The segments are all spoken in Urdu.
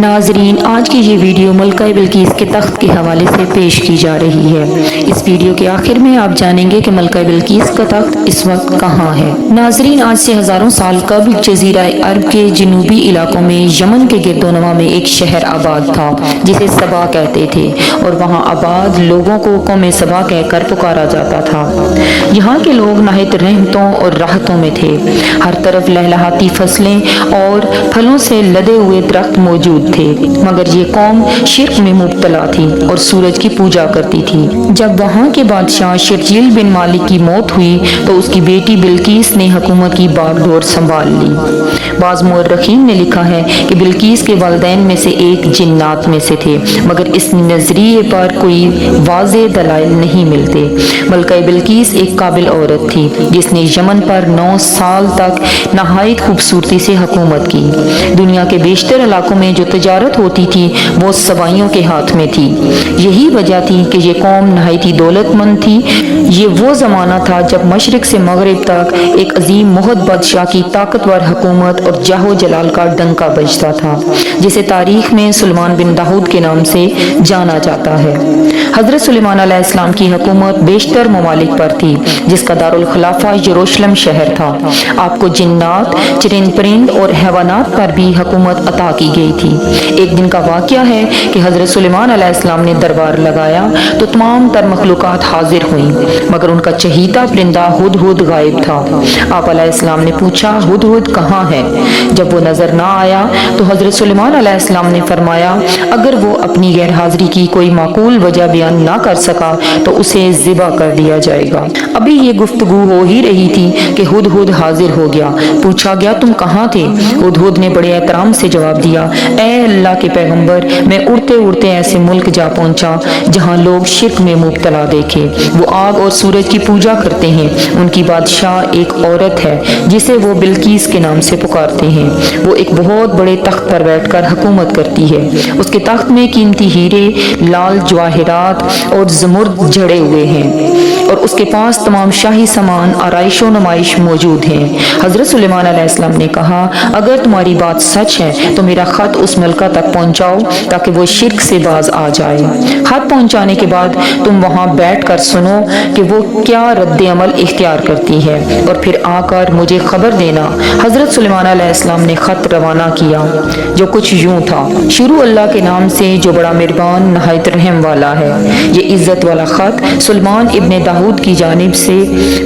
ناظرین، آج کی یہ ویڈیو ملکہ بلقیس کے تخت کے حوالے سے پیش کی جا رہی ہے۔ اس ویڈیو کے آخر میں آپ جانیں گے کہ ملکہ بلقیس کا تخت اس وقت کہاں ہے۔ ناظرین، آج سے ہزاروں سال قبل جزیرہ عرب کے جنوبی علاقوں میں یمن کے گرد و نواح میں ایک شہر آباد تھا جسے سبا کہتے تھے، اور وہاں آباد لوگوں کو قوم سبا کہہ کر پکارا جاتا تھا۔ یہاں کے لوگ نہایت رحمتوں اور راحتوں میں تھے۔ ہر طرف لہلہاتی فصلیں اور پھلوں سے لدے ہوئے درخت موجود تھے، مگر یہ قوم شرک میں مبتلا تھی اور سورج کی پوجا کرتی تھی۔ جب وہاں کے بادشاہ شرجیل بن مالک کی موت ہوئی تو اس کی بیٹی بلقیس نے حکومت کی باغ ڈور سنبھال لی۔ بعض مورخین نے لکھا ہے کہ بلقیس کے والدین میں سے ایک جنات میں سے تھے، مگر اس نظریے پر کوئی واضح دلائل نہیں ملتے۔ ملکہ بلقیس ایک قابل عورت تھی جس نے یمن پر 9 سال تک نہایت خوبصورتی سے حکومت کی۔ دنیا کے بیشتر علاقوں میں جو تجارت ہوتی تھی وہ سبائیوں کے ہاتھ میں تھی۔ یہی وجہ تھی کہ یہ قوم نہایت دولت مند تھی۔ یہ وہ زمانہ تھا جب مشرق سے مغرب تک ایک عظیم مہد بادشاہ کی طاقتور حکومت اور جاہ و جلال کا ڈنکا بجتا تھا، جسے تاریخ میں سلیمان بن داؤد کے نام سے جانا جاتا ہے۔ حضرت سلیمان علیہ السلام کی حکومت بیشتر ممالک پر تھی، جس کا دارالخلافہ یروشلم شہر تھا۔ آپ کو جنات، چرند پرند اور حیوانات پر بھی حکومت عطا کی گئی تھی۔ ایک دن کا واقعہ ہے کہ حضرت سلیمان علیہ السلام نے دربار لگایا تو تمام تر مخلوقات حاضر ہوئیں، مگر ان کا چہیتا پرندہ ہدہد غائب تھا۔ آپ علیہ السلام نے پوچھا، ہدہد کہاں ہے؟ جب وہ نظر نہ آیا تو حضرت سلیمان علیہ السلام نے فرمایا، اگر وہ اپنی غیر حاضری کی کوئی معقول وجہ بیان نہ کر سکا تو اسے ذبح کر دیا جائے گا۔ ابھی یہ گفتگو ہو ہی رہی تھی کہ ہدہد حاضر ہو گیا۔ پوچھا گیا، تم کہاں تھے؟ ہدہد نے بڑے احترام سے جواب دیا، اے اللہ کے پیغمبر، میں اڑتے اڑتے ایسے ملک جا پہنچا جہاں لوگ شرک میں مبتلا دیکھے۔ وہ آگ اور سورج کی پوجا کرتے ہیں۔ ان کی بادشاہ ایک عورت ہے جسے وہ بلقیس کے نام سے پکارتے ہیں۔ وہ ایک بہت بڑے تخت پر بیٹھ کر حکومت کرتی ہے۔ اس کے تخت میں قیمتی ہیرے، لال جواہرات اور زمرد جڑے ہوئے ہیں، اور اس کے پاس تمام شاہی سامان، آرائش و نمائش موجود ہیں۔ حضرت سلیمان علیہ السلام نے کہا، اگر تمہاری بات سچ ہے تو میرا خط اس ملکہ تک پہنچاؤ تاکہ وہ شرک سے باز آ جائے۔ خط پہنچانے کے بعد تم وہاں بیٹھ کر سنو کہ وہ کیا رد عمل اختیار کرتی ہے، اور پھر آ کر مجھے خبر دینا۔ حضرت سلیمان علیہ السلام نے خط روانہ کیا جو کچھ یوں تھا، شروع اللہ کے نام سے جو بڑا مہربان نہایت رحم والا ہے۔ یہ عزت والا خط سلیمان ابن داؤد کی جانب سے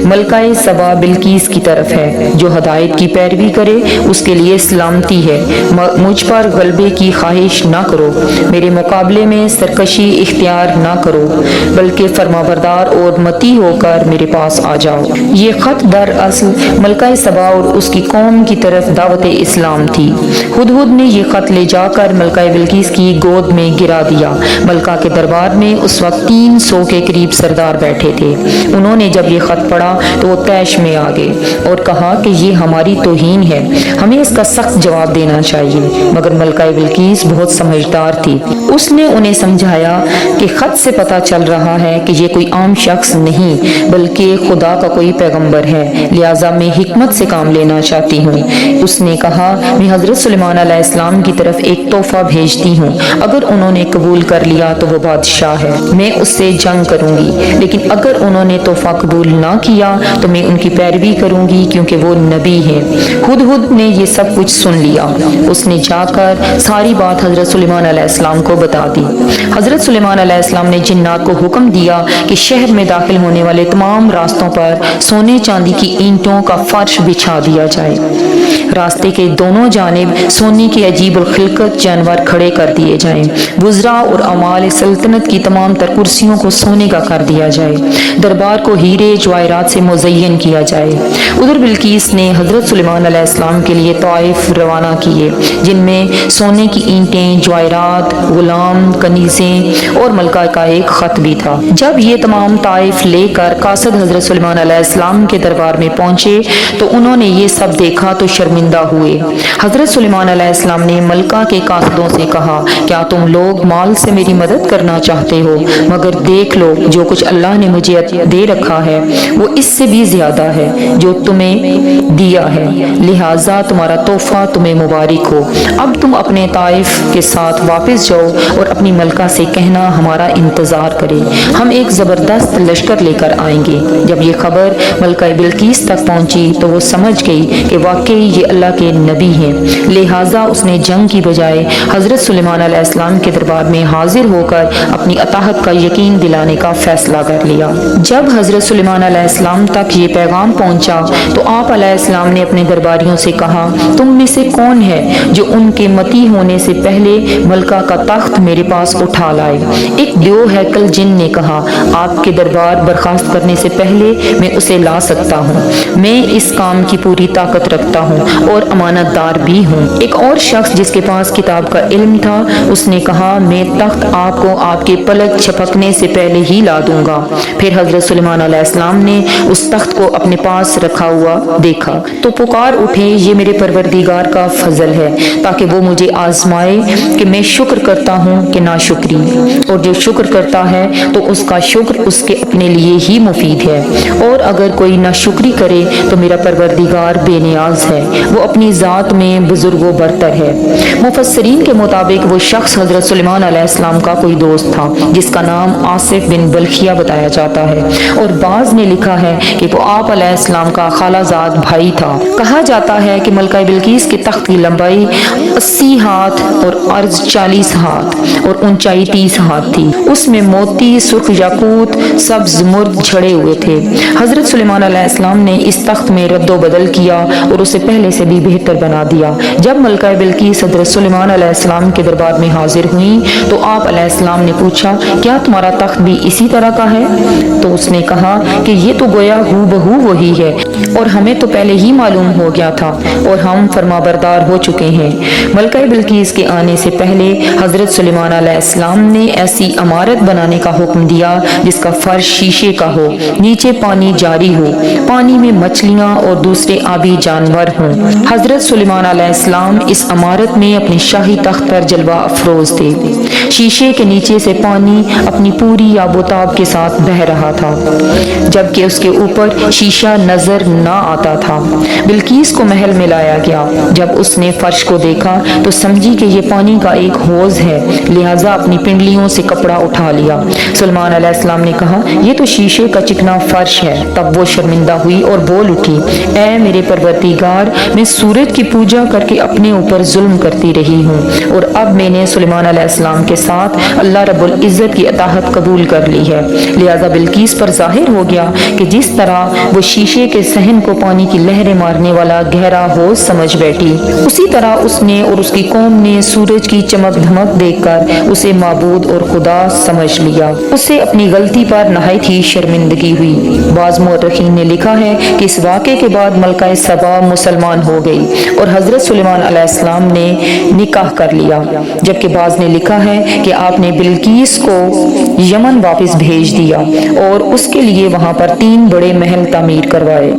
ملکہ سبا بلقیس کی طرف ہے۔ جو ہدایت کی پیروی کرے اس کے لیے سلامتی ہے۔ مجھ پر غلبے کی خواہش نہ کرو، میرے مقابلے میں سرکشی اختیار نہ کرو، بلکہ فرمانبردار اور مطیع ہو کر میرے پاس آ جاؤ۔ یہ خط دراصل ملکہ سبا اور اس کی قوم کی طرف دعوت اسلام تھی۔ ہدہد نے یہ خط لے جا کر ملکہ بلقیس کی گود میں گرا دیا۔ ملکہ کے دربار میں اس وقت 300 کے قریب سردار بیٹھے تھے۔ انہوں نے جب یہ خط پڑھا تو وہ طیش میں آ گئے اور کہا کہ یہ ہماری توہین ہے، ہمیں اس کا سخت جواب دینا چاہیے۔ مگر ملکہ بلقیس بہت سمجھدار تھی۔ اس نے انہیں سمجھایا کہ خط سے پتہ چل رہا ہے کہ یہ کوئی عام شخص نہیں بلکہ خدا کا کوئی پیغمبر ہے، لہٰذا میں حکمت سے کام لینا چاہتی ہوں۔ اس نے کہا، میں حضرت سلیمان علیہ السلام کی طرف ایک تحفہ بھیجتی ہوں، اگر انہوں نے قبول کر لیا تو وہ بادشاہ ہے، میں اس سے جنگ کروں گی، لیکن اگر انہوں نے تحفہ قبول نہ کیا تو میں ان کی پیروی کروں گی کیونکہ وہ نبی ہے۔ ہدہد نے یہ سب کچھ سن لیا۔ اس نے جا کر ساری بات حضرت سلیمان علیہ السلام کو بتا دی۔ حضرت سلیمان علیہ السلام نے جنات کو حکم دیا کہ شہر میں داخل ہونے والے تمام راستوں پر سونے چاندی کی اینٹوں کا فرش بچھا دیا جائے۔ راستے کے دونوں جانب سونے کے عجیب الخلقت جانور کھڑے کر دیے جائیں۔ وزراء اور عمال سلطنت کی تمام تر کرسیوں کو سونے کا کر دیا جائے۔ دربار کو ہیرے جواہرات سے مزین کیا جائے۔ ادھر بلقیس نے حضرت سلیمان علیہ السلام کے لیے طائف روانہ کیے، جن میں سونے کی اینٹیں، جواہرات، غلام، کنیزیں اور ملکہ کا ایک خط بھی تھا۔ جب یہ تمام طائف لے کر قاصد حضرت سلیمان علیہ السلام کے دربار میں پہنچے تو انہوں نے یہ سب دیکھا تو شرمندہ ہوئے۔ حضرت سلیمان علیہ السلام نے ملکہ کے قاصدوں سے کہا، کیا تم لوگ مال سے میری مدد کرنا چاہتے ہو؟ مگر دیکھ لو، جو کچھ اللہ نے مجھے دے رکھا ہے وہ اس سے بھی زیادہ ہے جو تمہیں دیا ہے، لہٰذا تمہارا تحفہ تمہیں مبارک ہو۔ اب تم اپنے طائف کے ساتھ واپس جاؤ اور اپنی ملکہ سے کہنا ہمارا انتظار کرے، ہم ایک زبردست لشکر لے کر آئیں گے۔ جب یہ خبر ملکہ بلقیس تک پہنچی تو وہ سمجھ گئی کہ واقعی یہ اللہ کے نبی ہیں، لہٰذا اس نے جنگ کی بجائے حضرت سلیمان علیہ السلام کے دربار میں حاضر ہو کر اپنی اطاعت کا یقین دلانے کا فیصلہ کر لیا۔ جب حضرت سلیمان علیہ السلام تک یہ پیغام پہنچا تو آپ علیہ السلام نے اپنے درباریوں سے کہا، تم میں سے کون ہے جو ان کے متی ہونے سے پہلے ملکہ کا تخت میرے پاس اٹھا لائے؟ ایک دیو ہیکل جن نے کہا، آپ کے دربار برخاست کرنے سے پہلے میں اسے لا سکتا ہوں، میں اس کام کی پوری طاقت رکھتا ہوں اور امانت دار بھی ہوں۔ ایک اور شخص جس کے پاس کتاب کا علم تھا، اس نے کہا، میں تخت آپ کو آپ کے پلک چھپکنے سے پہلے ہی لا دوں گا۔ پھر حضرت سلیمان علیہ السلام نے اس تخت کو اپنے پاس رکھا ہوا دیکھا تو پکار اٹھے، یہ میرے پروردگار کا فضل ہے تاکہ وہ مجھے آزمائے کہ میں شکر کرتا ہوں کہ ناشکری، اور جو شکر کرتا ہے تو اس کا شکر اس کے اپنے لیے ہی مفید ہے، اور اگر کوئی ناشکری کرے تو میرا پروردگار بے نیاز ہے، وہ اپنی ذات میں بزرگ و برتر ہے۔ مفسرین کے مطابق وہ شخص حضرت سلیمان علیہ السلام کا کوئی دوست تھا جس کا نام آصف بن بلخیہ بتایا جاتا ہے، اور بعض نے لکھا ہے کہ وہ آپ علیہ السلام کا خالہ زاد بھائی تھا۔ کہا جاتا ہے کہ ملکہ بلقیس کے تخت کی لمبائی 80 ہاتھ اور عرض 40 ہاتھ اور اونچائی 30 ہاتھ تھی، اس میں موتی، سرخ یاقوت، سبز مرد جھڑے ہوئے تھے۔ حضرت سلیمان علیہ السلام نے اس تخت میں رد و بدل کیا اور اسے پہلے سے بھی بہتر بنا دیا۔ جب ملکہ بلقیس حضرت سلیمان علیہ السلام کے دربار میں حاضر ہوئیں تو آپ علیہ السلام نے پوچھا، کیا تمہارا تخت بھی اسی طرح کا ہے؟ تو اس نے کہا کہ یہ تو گویا ہو بہو وہی ہے، اور ہمیں تو پہلے ہی معلوم ہو گیا تھا اور ہم فرمانبردار ہو چکے ہیں۔ ملکہ بلقیس کے آنے سے پہلے حضرت سلیمان علیہ السلام نے ایسی عمارت بنانے کا حکم دیا جس کا فرش شیشے کا ہو، نیچے پانی جاری ہو، پانی میں مچھلیاں اور دوسرے آبی جانور ہوں۔ حضرت سلیمان علیہ السلام اس عمارت میں اپنے شاہی تخت پر جلوہ افروز تھے۔ شیشے کے نیچے سے پانی اپنی پوری آب و تاب کے ساتھ بہہ رہا تھا، جبکہ اس کے اوپر شیشہ نظر نہ آتا تھا۔ بلقیس کو محل میں لایا گیا۔ جب اس نے فرش کو دیکھا تو سمجھی کہ یہ پانی کا ایک حوض ہے، لہٰذا اپنی پنڈلیوں سے کپڑا اٹھا لیا۔ سلیمان علیہ السلام نے کہا، یہ تو شیشے کا چکنا فرش ہے۔ تب وہ شرمندہ ہوئی اور بول اٹھی، اے میرے پروردگار، میں سورج کی پوجا کر کے اپنے اوپر ظلم کرتی رہی ہوں، اور اب میں نے سلیمان علیہ السلام کے ساتھ اللہ رب العزت کی اطاعت قبول کر لی ہے۔ لہٰذا بلقیس پر ظاہر ہو گیا کہ جس طرح وہ شیشے کے صحن کو پانی کی لہریں مارنے والا گہرا حوض سمجھ بیٹھی، اسی طرح اس نے اور اس کی قوم نے سورج کی چمک دھمک دیکھ کر اسے معبود اور خدا سمجھ لیا۔ اسے اپنی غلطی پر نہایت ہی شرمندگی ہوئی۔ بعض مورخین نے لکھا ہے کہ اس واقعے کے بعد ملکہ سبا مسلمان ہو گئی اور حضرت سلیمان علیہ السلام نے نکاح کر لیا، جبکہ بعض نے لکھا ہے کہ آپ نے بلقیس کو یمن واپس بھیج دیا اور اس کے لیے وہاں پر 3 بڑے محل تعمیر کروائے۔